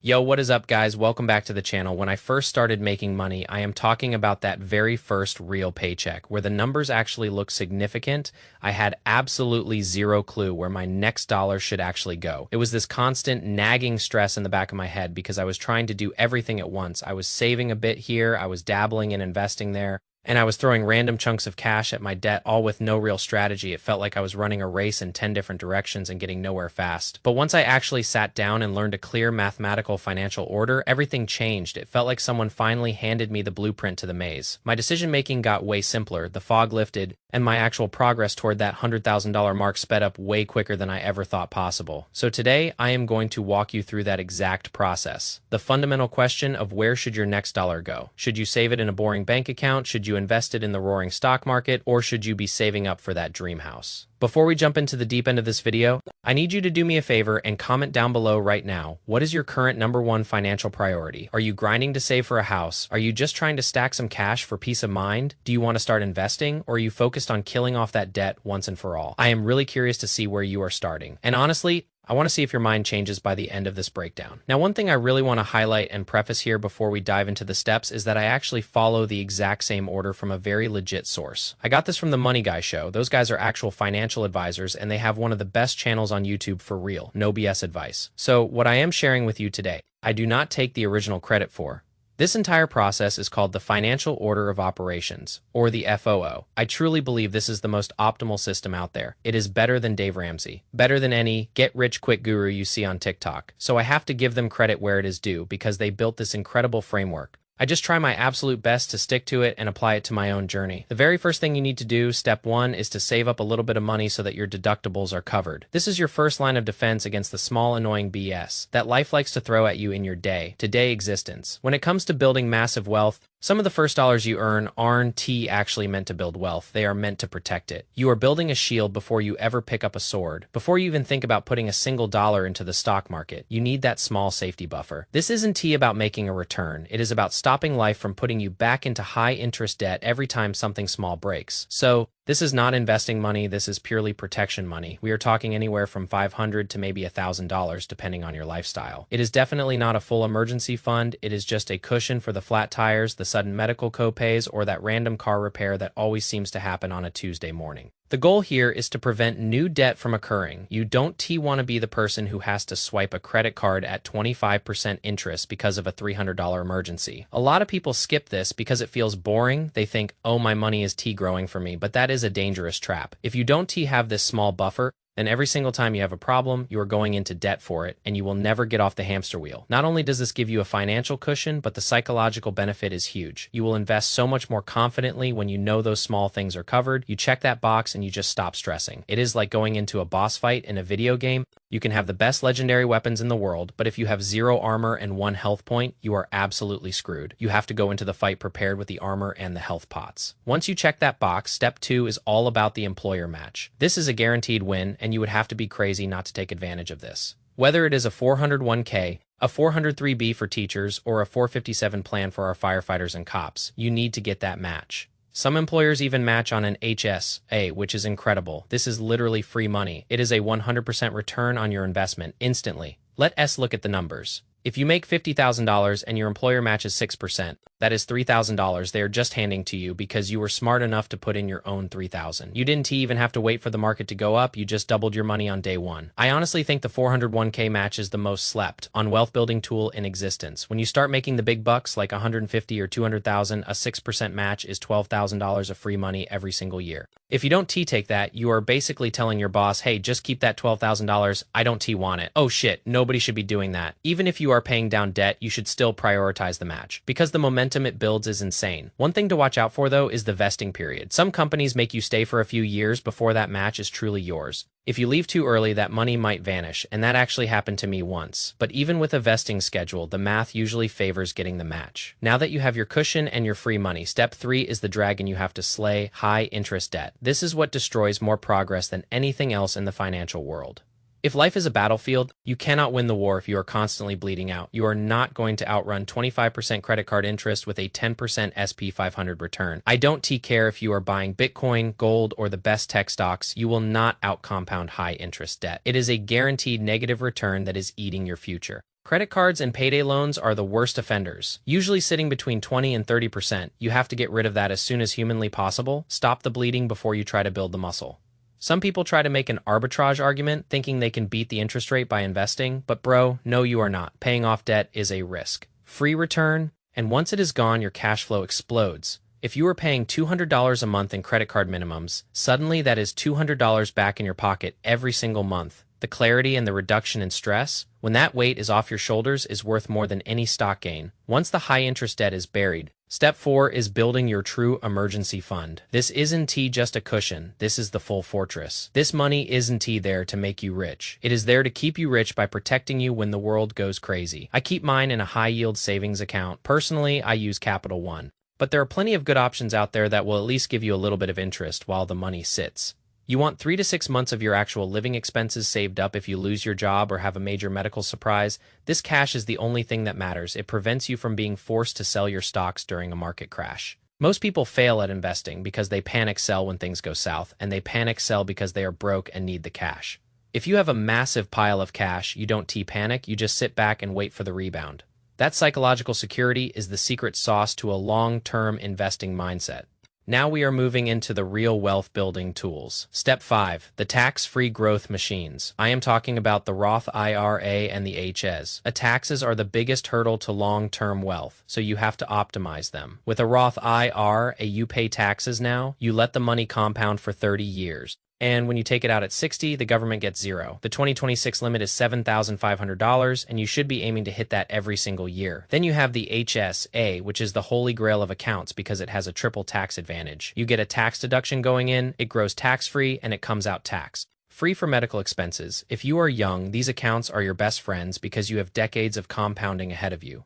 Yo, what is up, guys? Welcome back to the channel. When I first started making money, I am talking about that very first real paycheck, where the numbers actually look significant. I had absolutely zero clue where my next dollar should actually go. It was this constant nagging stress in the back of my head because I was trying to do everything at once. I was saving a bit here, I was dabbling and investing there, and I was throwing random chunks of cash at my debt, all with no real strategy. It felt like I was running a race in 10 different directions and getting nowhere fast. But once I actually sat down and learned a clear mathematical financial order, everything changed. It felt like someone finally handed me the blueprint to the maze. My decision-making got way simpler, the fog lifted, and my actual progress toward that $100,000 mark sped up way quicker than I ever thought possible. So today, I am going to walk you through that exact process. The fundamental question of where should your next dollar go? Should you save it in a boring bank account? Should you invest it in the roaring stock market? Or should you be saving up for that dream house? Before we jump into the deep end of this video, I need you to do me a favor and comment down below right now. What is your current #1 financial priority? Are you grinding to save for a house? Are you just trying to stack some cash for peace of mind? Do you want to start investing? Or are you focused on killing off that debt once and for all? I am really curious to see where you are starting. And honestly, I want to see if your mind changes by the end of this breakdown. Now, one thing I really want to highlight and preface here before we dive into the steps is that I actually follow the exact same order from a very legit source. I got this from the Money Guy Show. Those guys are actual financial advisors, and they have one of the best channels on YouTube for real, no BS advice. So what I am sharing with you today, I do not take the original credit for. This entire process is called the Financial Order of Operations, or the FOO. I truly believe this is the most optimal system out there. It is better than Dave Ramsey, better than any get-rich-quick guru you see on TikTok. So I have to give them credit where it is due because they built this incredible framework. I just try my absolute best to stick to it and apply it to my own journey. The very first thing you need to do, step 1, is to save up a little bit of money so that your deductibles are covered. This is your first line of defense against the small, annoying BS that life likes to throw at you in your day-to-day existence. When it comes to building massive wealth, some of the first dollars you earn aren't actually meant to build wealth. They are meant to protect it. You are building a shield before you ever pick up a sword. Before you even think about putting a single dollar into the stock market, you need that small safety buffer. This isn't about making a return. It is about stopping life from putting you back into high-interest debt every time something small breaks. So, this is not investing money, this is purely protection money. We are talking anywhere from $500 to maybe $1,000 depending on your lifestyle. It is definitely not a full emergency fund, it is just a cushion for the flat tires, the sudden medical copays, or that random car repair that always seems to happen on a Tuesday morning. The goal here is to prevent new debt from occurring. You don't want to be the person who has to swipe a credit card at 25% interest because of a $300 emergency. A lot of people skip this because it feels boring. They think, oh, my money is growing for me, but that is a dangerous trap. If you don't have this small buffer, then every single time you have a problem, you are going into debt for it, and you will never get off the hamster wheel. Not only does this give you a financial cushion, but the psychological benefit is huge. You will invest so much more confidently when you know those small things are covered. You check that box and you just stop stressing. It is like going into a boss fight in a video game. You can have the best legendary weapons in the world, but if you have 0 armor and 1 health point, you are absolutely screwed. You have to go into the fight prepared with the armor and the health pots. Once you check that box, step 2 is all about the employer match. This is a guaranteed win, and you would have to be crazy not to take advantage of this. Whether it is a 401k, a 403b for teachers, or a 457 plan for our firefighters and cops, you need to get that match. Some employers even match on an HSA, which is incredible. This is literally free money. It is a 100% return on your investment instantly. Let us look at the numbers. If you make $50,000 and your employer matches 6%, that is $3,000 they are just handing to you because you were smart enough to put in your own $3,000. You didn't even have to wait for the market to go up, you just doubled your money on day one. I honestly think the 401k match is the most slept on wealth building tool in existence. When you start making the big bucks like 150 or 200,000, a 6% match is $12,000 of free money every single year. If you don't take that, you are basically telling your boss, hey, just keep that $12,000, I don't want it. Oh shit, nobody should be doing that. Even if you are paying down debt, you should still prioritize the match because the momentum it builds is insane. One thing to watch out for though is the vesting period. Some companies make you stay for a few years before that match is truly yours. If you leave too early, that money might vanish, and that actually happened to me once. But even with a vesting schedule, the math usually favors getting the match. Now that you have your cushion and your free money, step 3 is the dragon you have to slay: high interest debt. This is what destroys more progress than anything else in the financial world. If life is a battlefield, you cannot win the war if you are constantly bleeding out. You are not going to outrun 25% credit card interest with a 10% SP 500 return. I don't care if you are buying Bitcoin, gold, or the best tech stocks, you will not outcompound high interest debt. It is a guaranteed negative return that is eating your future. Credit cards and payday loans are the worst offenders, usually sitting between 20 and 30%. You have to get rid of that as soon as humanly possible. Stop the bleeding before you try to build the muscle. Some people try to make an arbitrage argument, thinking they can beat the interest rate by investing, but bro, no you are not. Paying off debt is a risk. Free return, and once it is gone, your cash flow explodes. If you are paying $200 a month in credit card minimums, suddenly that is $200 back in your pocket every single month. The clarity and the reduction in stress, when that weight is off your shoulders, is worth more than any stock gain. Once the high-interest debt is buried, step 4 is building your true emergency fund. This isn't just a cushion, this is the full fortress. This money isn't there to make you rich. It is there to keep you rich by protecting you when the world goes crazy. I keep mine in a high-yield savings account. Personally, I use Capital One. But there are plenty of good options out there that will at least give you a little bit of interest while the money sits. You want 3 to 6 months of your actual living expenses saved up if you lose your job or have a major medical surprise. This cash is the only thing that matters. It prevents you from being forced to sell your stocks during a market crash. Most people fail at investing because they panic sell when things go south, and they panic sell because they are broke and need the cash. If you have a massive pile of cash, you don't panic, you just sit back and wait for the rebound. That psychological security is the secret sauce to a long-term investing mindset. Now we are moving into the real wealth building tools. Step 5, the tax-free growth machines. I am talking about the Roth IRA and the HS. Taxes are the biggest hurdle to long-term wealth, so you have to optimize them. With a Roth IRA, you pay taxes now, you let the money compound for 30 years. And when you take it out at 60, the government gets zero. The 2026 limit is $7,500, and you should be aiming to hit that every single year. Then you have the HSA, which is the holy grail of accounts because it has a triple tax advantage. You get a tax deduction going in, it grows tax-free, and it comes out taxed. Free for medical expenses. If you are young, these accounts are your best friends because you have decades of compounding ahead of you.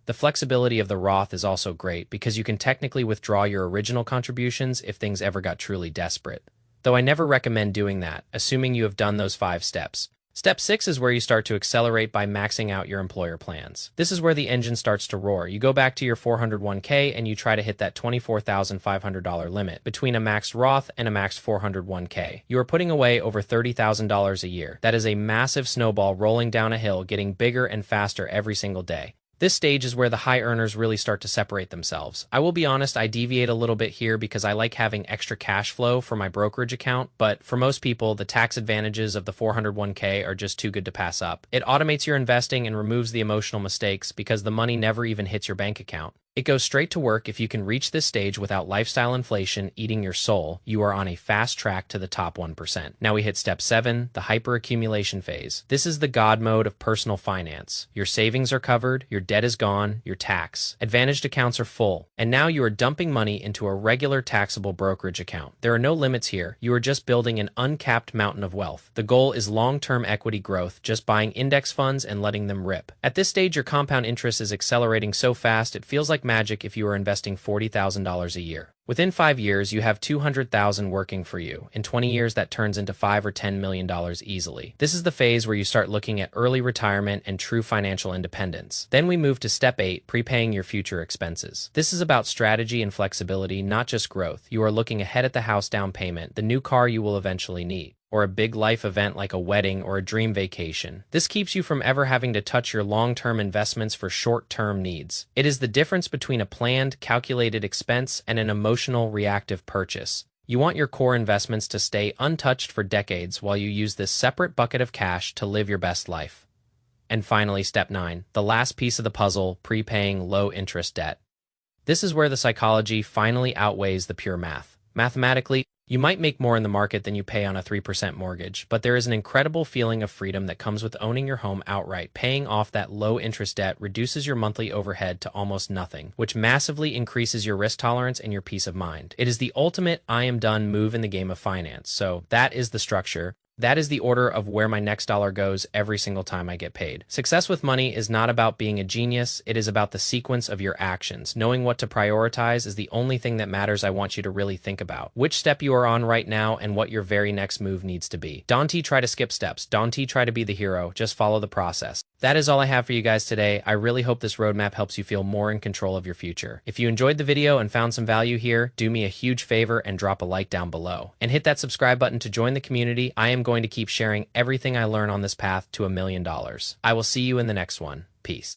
The flexibility of the Roth is also great because you can technically withdraw your original contributions if things ever got truly desperate. Though I never recommend doing that, assuming you have done those 5 steps. Step 6 is where you start to accelerate by maxing out your employer plans. This is where the engine starts to roar. You go back to your 401k and you try to hit that $24,500 limit between a maxed Roth and a maxed 401k. You are putting away over $30,000 a year. That is a massive snowball rolling down a hill, getting bigger and faster every single day. This stage is where the high earners really start to separate themselves. I will be honest, I deviate a little bit here because I like having extra cash flow for my brokerage account, but for most people, the tax advantages of the 401k are just too good to pass up. It automates your investing and removes the emotional mistakes because the money never even hits your bank account. It goes straight to work. If you can reach this stage without lifestyle inflation eating your soul, you are on a fast track to the top 1%. Now we hit step 7, the hyperaccumulation phase. This is the God mode of personal finance. Your savings are covered, your debt is gone, your tax advantaged accounts are full, and now you are dumping money into a regular taxable brokerage account. There are no limits here. You are just building an uncapped mountain of wealth. The goal is long-term equity growth, just buying index funds and letting them rip. At this stage, your compound interest is accelerating so fast it feels like magic if you are investing $40,000 a year. Within 5 years, you have $200,000 working for you. In 20 years, that turns into $5 or $10 million easily. This is the phase where you start looking at early retirement and true financial independence. Then we move to step 8, prepaying your future expenses. This is about strategy and flexibility, not just growth. You are looking ahead at the house down payment, the new car you will eventually need, or a big life event like a wedding or a dream vacation. This keeps you from ever having to touch your long-term investments for short-term needs. It is the difference between a planned, calculated expense and an emotional, reactive purchase. You want your core investments to stay untouched for decades while you use this separate bucket of cash to live your best life. And finally, step 9, the last piece of the puzzle, prepaying low-interest debt. This is where the psychology finally outweighs the pure math. Mathematically, you might make more in the market than you pay on a 3% mortgage, but there is an incredible feeling of freedom that comes with owning your home outright. Paying off that low-interest debt reduces your monthly overhead to almost nothing, which massively increases your risk tolerance and your peace of mind. It is the ultimate I am done move in the game of finance. So that is the structure. That is the order of where my next dollar goes every single time I get paid. Success with money is not about being a genius. It is about the sequence of your actions. Knowing what to prioritize is the only thing that matters. I want you to really think about which step you are on right now and what your very next move needs to be. Don't try to skip steps. Don't try to be the hero. Just follow the process. That is all I have for you guys today. I really hope this roadmap helps you feel more in control of your future. If you enjoyed the video and found some value here, do me a huge favor and drop a like down below. And hit that subscribe button to join the community. I am going to keep sharing everything I learn on this path to $1 million. I will see you in the next one. Peace.